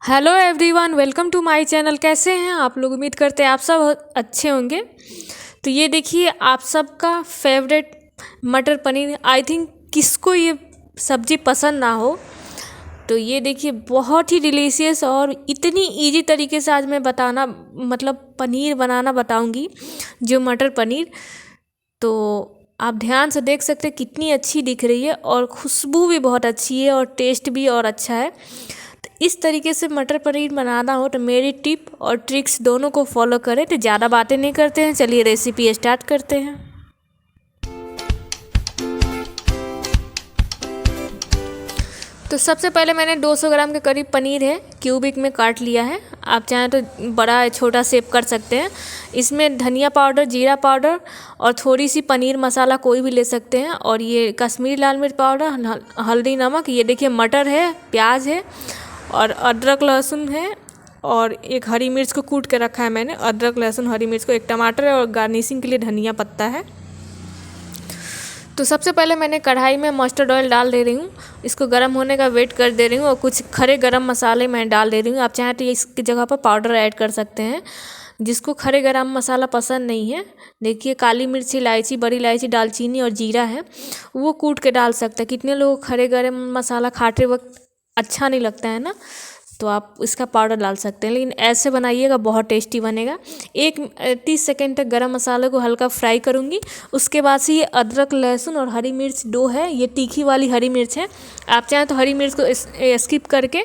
Hello everyone, welcome to my channel. कैसे हैं आप लोग? उम्मीद करते हैं आप सब अच्छे होंगे। तो ये देखिए, आप सबका फेवरेट मटर पनीर। आई थिंक किसको ये सब्ज़ी पसंद ना हो। तो ये देखिए, बहुत ही डिलीशियस और इतनी इजी तरीके से आज मैं बताना मतलब पनीर बनाना बताऊंगी, जो मटर पनीर। तो आप ध्यान से देख सकते हैं कितनी अच्छी दिख रही है और खुशबू भी बहुत अच्छी है और टेस्ट भी और अच्छा है। तो इस तरीके से मटर पनीर बनाना हो तो मेरी टिप और ट्रिक्स दोनों को फॉलो करें। तो ज़्यादा बातें नहीं करते हैं, चलिए रेसिपी स्टार्ट करते हैं। तो सबसे पहले मैंने 200 ग्राम के करीब पनीर है, क्यूबिक में काट लिया है। आप चाहें तो बड़ा छोटा शेप कर सकते हैं। इसमें धनिया पाउडर, जीरा पाउडर और थोड़ी सी पनीर मसाला कोई भी ले सकते हैं। और ये कश्मीरी लाल मिर्च पाउडर, हल्दी, नमक। ये देखिए, मटर है, प्याज है और अदरक लहसुन है। और एक हरी मिर्च को कूट के रखा है मैंने, अदरक लहसुन हरी मिर्च को। एक टमाटर है और गार्निशिंग के लिए धनिया पत्ता है। तो सबसे पहले मैंने कढ़ाई में मस्टर्ड ऑयल डाल दे रही हूँ। इसको गर्म होने का वेट कर दे रही हूँ और कुछ खड़े गरम मसाले मैं डाल दे रही हूँ। आप चाहें तो इसकी जगह पर पाउडर ऐड कर सकते हैं, जिसको खड़े गरम मसाला पसंद नहीं है। देखिए, काली मिर्च, इलायची, बड़ी इलायची, दालचीनी और जीरा है, वो कूट के डाल सकते हैं। कितने लोग खड़े गरम मसाला खाते वक्त अच्छा नहीं लगता है ना, तो आप इसका पाउडर डाल सकते हैं, लेकिन ऐसे बनाइएगा, बहुत टेस्टी बनेगा। 30 सेकेंड तक गरम मसाले को हल्का फ्राई करूँगी। उसके बाद से ये अदरक लहसुन और हरी मिर्च दो है, ये तीखी वाली हरी मिर्च है। आप चाहें तो हरी मिर्च को स्किप करके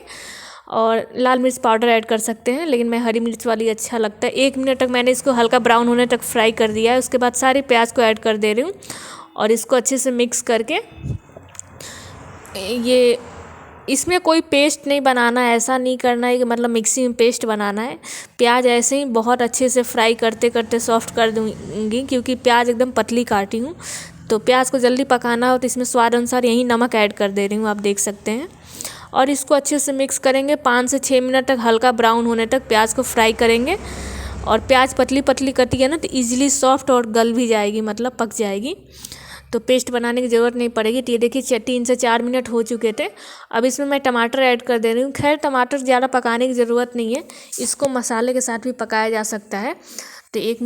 और लाल मिर्च पाउडर ऐड कर सकते हैं, लेकिन मैं हरी मिर्च वाली अच्छा लगता है। 1 मिनट तक मैंने इसको हल्का ब्राउन होने तक फ्राई कर दिया है। उसके बाद सारे प्याज को ऐड कर दे रही हूँ और इसको अच्छे से मिक्स करके ये इसमें कोई पेस्ट नहीं बनाना है। ऐसा नहीं करना है कि मतलब मिक्सी में पेस्ट बनाना है। प्याज ऐसे ही बहुत अच्छे से फ्राई करते करते सॉफ्ट कर दूँगी, क्योंकि प्याज एकदम पतली काटी हूँ। तो प्याज को जल्दी पकाना हो तो इसमें स्वाद अनुसार यही नमक ऐड कर दे रही हूँ, आप देख सकते हैं। और इसको अच्छे से मिक्स करेंगे। 5 से 6 मिनट तक हल्का ब्राउन होने तक प्याज को फ्राई करेंगे। और प्याज पतली पतली कटी है ना, तो ईजिली सॉफ्ट और गल भी जाएगी, मतलब पक जाएगी। तो पेस्ट बनाने की ज़रूरत नहीं पड़ेगी। तो ये देखिए, 3 से 4 मिनट हो चुके थे। अब इसमें मैं टमाटर ऐड कर दे रही हूँ। खैर, टमाटर ज़्यादा पकाने की ज़रूरत नहीं है, इसको मसाले के साथ भी पकाया जा सकता है। तो 1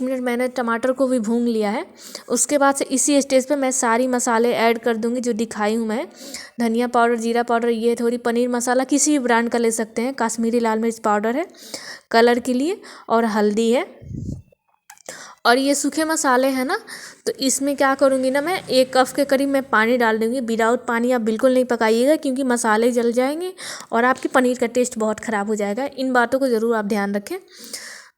मिनट मैंने टमाटर को भी भून लिया है। उसके बाद से इसी स्टेज पे मैं सारी मसाले ऐड कर दूँगी जो दिखाई हूँ मैं। धनिया पाउडर, जीरा पाउडर, ये थोड़ी पनीर मसाला किसी भी ब्रांड का ले सकते हैं। कश्मीरी लाल मिर्च पाउडर है कलर के लिए, और हल्दी है। और ये सूखे मसाले हैं ना, तो इसमें क्या करूँगी ना, मैं 1 कप के करीब मैं पानी डाल दूँगी। विदाउट पानी आप बिल्कुल नहीं पकाइएगा, क्योंकि मसाले जल जाएंगे और आपकी पनीर का टेस्ट बहुत ख़राब हो जाएगा। इन बातों को ज़रूर आप ध्यान रखें।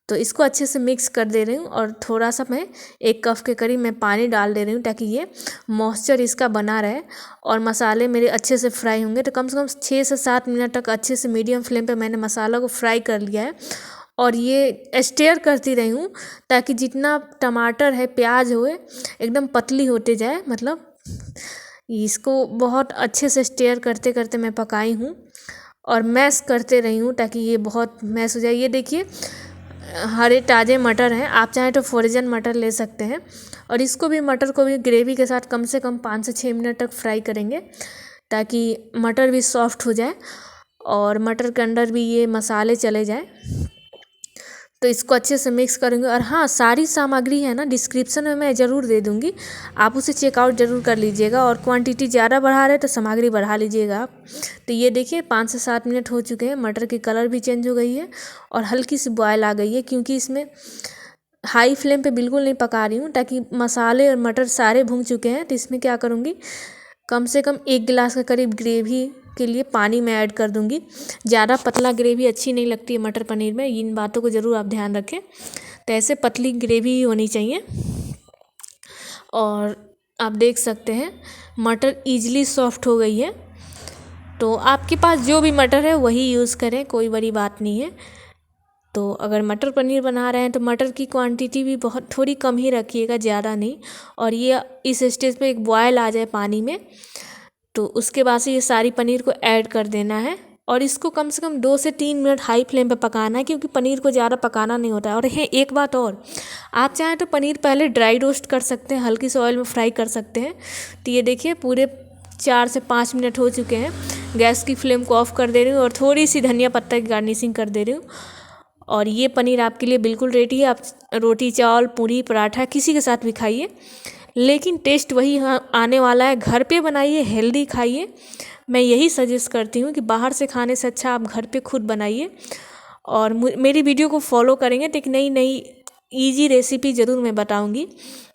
तो इसको अच्छे से मिक्स कर दे रही हूँ और थोड़ा सा मैं 1 कप के करीब मैं पानी डाल दे रही हूँ, ताकि ये मॉइस्चर इसका बना रहे और मसाले मेरे अच्छे से फ्राई होंगे। तो कम से कम 6 से 7 मिनट तक अच्छे से मीडियम फ्लेम पे मैंने मसाला को फ्राई कर लिया है। और ये स्टेयर करती रही हूँ, ताकि जितना टमाटर है, प्याज हुए, एकदम पतली होते जाए। मतलब इसको बहुत अच्छे से स्टेयर करते करते मैं पकाई हूँ और मैश करते रही हूँ, ताकि ये बहुत मैश हो जाए। ये देखिए, हरे ताज़े मटर हैं, आप चाहें तो फ्रोजन मटर ले सकते हैं। और इसको भी, मटर को भी ग्रेवी के साथ कम से कम 5 से 6 मिनट तक फ्राई करेंगे, ताकि मटर भी सॉफ्ट हो जाए और मटर के अंदर भी ये मसाले चले जाए। तो इसको अच्छे से मिक्स करेंगे। और हाँ, सारी सामग्री है ना, डिस्क्रिप्शन में मैं ज़रूर दे दूँगी, आप उसे चेकआउट ज़रूर कर लीजिएगा। और क्वांटिटी ज़्यादा बढ़ा रहे तो सामग्री बढ़ा लीजिएगा आप। तो ये देखिए, 5 से 7 मिनट हो चुके हैं। मटर की कलर भी चेंज हो गई है और हल्की सी बॉयल आ गई है, क्योंकि इसमें हाई फ्लेम पे बिल्कुल नहीं पका रही हूँ, ताकि मसाले और मटर सारे भून चुके हैं। तो इसमें क्या करूँगी, कम से कम 1 गिलास के करीब ग्रेवी के लिए पानी मैं ऐड कर दूंगी। ज़्यादा पतला ग्रेवी अच्छी नहीं लगती है मटर पनीर में, इन बातों को ज़रूर आप ध्यान रखें। तो ऐसे पतली ग्रेवी ही होनी चाहिए। और आप देख सकते हैं मटर ईजिली सॉफ्ट हो गई है। तो आपके पास जो भी मटर है वही यूज़ करें, कोई बड़ी बात नहीं है। तो अगर मटर पनीर बना रहे हैं तो मटर की क्वांटिटी भी बहुत थोड़ी कम ही रखिएगा, ज़्यादा नहीं। और ये इस स्टेज पे एक बॉयल आ जाए पानी में, तो उसके बाद से ये सारी पनीर को ऐड कर देना है। और इसको कम से कम 2 से 3 मिनट हाई फ्लेम पे पकाना है, क्योंकि पनीर को ज़्यादा पकाना नहीं होता है। और है एक बात और, आप चाहें तो पनीर पहले ड्राई रोस्ट कर सकते हैं, हल्की से ऑयल में फ्राई कर सकते हैं। तो ये देखिए, पूरे 4 से 5 मिनट हो चुके हैं। गैस की फ्लेम को ऑफ कर दे रही हूँ और थोड़ी सी धनिया पत्ता की गार्निशिंग कर दे रही हूँ। और ये पनीर आपके लिए बिल्कुल रेडी है। आप रोटी, चावल, पूरी, पराठा किसी के साथ भी खाइए, लेकिन टेस्ट वही आने वाला है। घर पे बनाइए, हेल्दी खाइए। मैं यही सजेस्ट करती हूँ कि बाहर से खाने से अच्छा आप घर पे खुद बनाइए। और मेरी वीडियो को फॉलो करेंगे तो एक नई नई ईजी रेसिपी ज़रूर मैं बताऊँगी,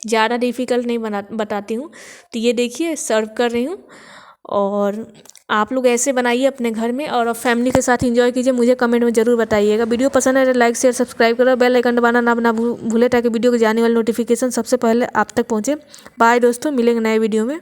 ज़्यादा डिफ़िकल्ट नहीं बताती हूँ। तो ये देखिए सर्व कर रही हूँ। और आप लोग ऐसे बनाइए अपने घर में और फैमिली के साथ एंजॉय कीजिए। मुझे कमेंट में ज़रूर बताइएगा। वीडियो पसंद है तो लाइक, शेयर, सब्सक्राइब करो, बेल आइकन दबाना ना भूले ताकि वीडियो को जाने वाली नोटिफिकेशन सबसे पहले आप तक पहुँचे। बाय दोस्तों, मिलेंगे नए वीडियो में।